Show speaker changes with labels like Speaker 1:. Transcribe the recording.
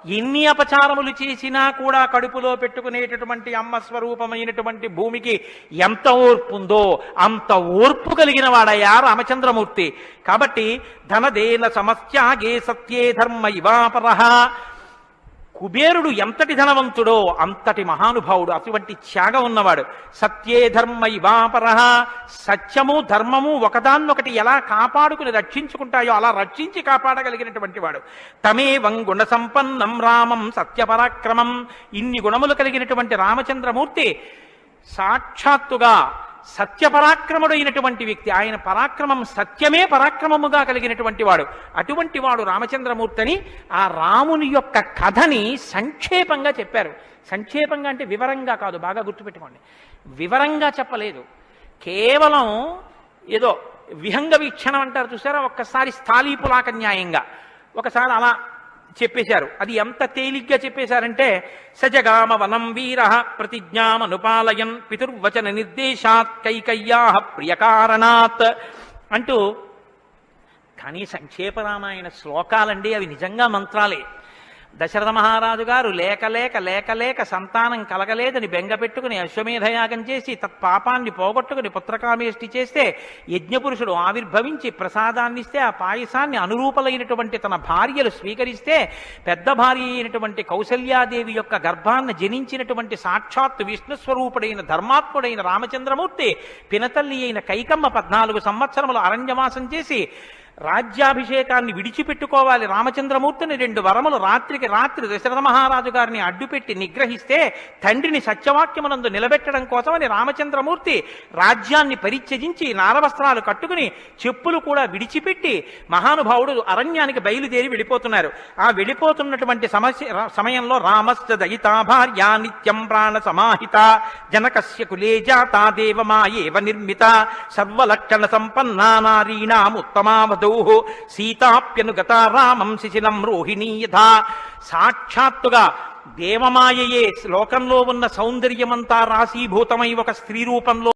Speaker 1: ఎన్ని అపచారములు చేసినా కూడా కడుపులో పెట్టుకునేటటువంటి అమ్మ స్వరూపమైనటువంటి భూమికి ఎంత ఓర్పు ఉందో అంత ఓర్పు కలిగిన వాడయ్యా రామచంద్రమూర్తి. కాబట్టి ధనదేన సమస్యాగే సత్యే ధర్మ ఇవాపరః. కుబేరుడు ఎంతటి ధనవంతుడో అంతటి మహానుభావుడు, అటువంటి త్యాగం ఉన్నవాడు. సత్యే ధర్మ ఇవాపరః. సత్యము ధర్మము ఒకదాన్నొకటి ఎలా కాపాడుకుని రక్షించుకుంటాయో అలా రక్షించి కాపాడగలిగినటువంటి వాడు. తమేవం గుణ సంపన్నం రామం సత్యపరాక్రమం. ఇన్ని గుణములు కలిగినటువంటి రామచంద్రమూర్తి సాక్షాత్తుగా సత్యపరాక్రముడైనటువంటి వ్యక్తి. ఆయన పరాక్రమం సత్యమే పరాక్రమముగా కలిగినటువంటి వాడు. అటువంటి వాడు రామచంద్రమూర్తిని ఆ రాముని యొక్క కథని సంక్షేపంగా చెప్పారు. సంక్షేపంగా అంటే వివరంగా కాదు, బాగా గుర్తుపెట్టుకోండి. వివరంగా చెప్పలేదు, కేవలం ఏదో విహంగ వీక్షణం అంటారు చూసారా, ఒక్కసారి స్థాళీపులాక న్యాయంగా ఒకసారి అలా చెప్పేశారు. అది ఎంత తేలిగ్గా చెప్పేశారంటే సజగామ వనం వీర ప్రతిజ్ఞామనుపాలయన్ పితుర్వచన నిర్దేశాత్ కైకయ్యా ప్రియకారణాత్ అంటూ. కానీ సంక్షేపరామాయణ శ్లోకాలండి, అవి నిజంగా మంత్రాలే. దశరథ మహారాజు గారు లేక లేక లేక లేక సంతానం కలగలేదని బెంగ పెట్టుకుని అశ్వమేధయాగం చేసి తత్పాపాన్ని పోగొట్టుకుని పుత్రకామేష్టి చేస్తే యజ్ఞపురుషుడు ఆవిర్భవించి ప్రసాదాన్నిస్తే ఆ పాయసాన్ని అనురూపలైనటువంటి తన భార్యలు స్వీకరిస్తే పెద్ద భార్య అయినటువంటి కౌసల్యాదేవి యొక్క గర్భాన్ని జనించినటువంటి సాక్షాత్తు విష్ణుస్వరూపుడైన ధర్మాత్ముడైన రామచంద్రమూర్తి పినతల్లి అయిన కైకమ్మ 14 సంవత్సరములు అరణ్యవాసం చేసి రాజ్యాభిషేకాన్ని విడిచిపెట్టుకోవాలి రామచంద్రమూర్తిని 2 వరములు రాత్రికి రాత్రి దశరథ మహారాజు గారిని అడ్డుపెట్టి నిగ్రహిస్తే తండ్రిని సత్యవాక్యమునందు నిలబెట్టడం కోసమని రామచంద్రమూర్తి రాజ్యాన్ని పరిత్యజించి నారవస్త్రాలు కట్టుకుని చెప్పులు కూడా విడిచిపెట్టి మహానుభావుడు అరణ్యానికి బయలుదేరి వెళ్ళిపోతున్నారు. ఆ వెళ్ళిపోతున్నటువంటి సమయంలో రామస్య దయితా భార్య నిత్యం ప్రాణ సమాహిత జనకస్య కులే జాతా దేవమాయేవ నిర్మిత సర్వలక్షణ సంపన్నా నారీణాం ఉత్తమావధూ సీతాప్యనుగత రామం శిశిలం రోహిణీ యథా. సాక్షాత్తుగా దేవమాయయే లోకంలో ఉన్న సౌందర్యమంతా రాశీభూతమై ఒక స్త్రీ రూపంలో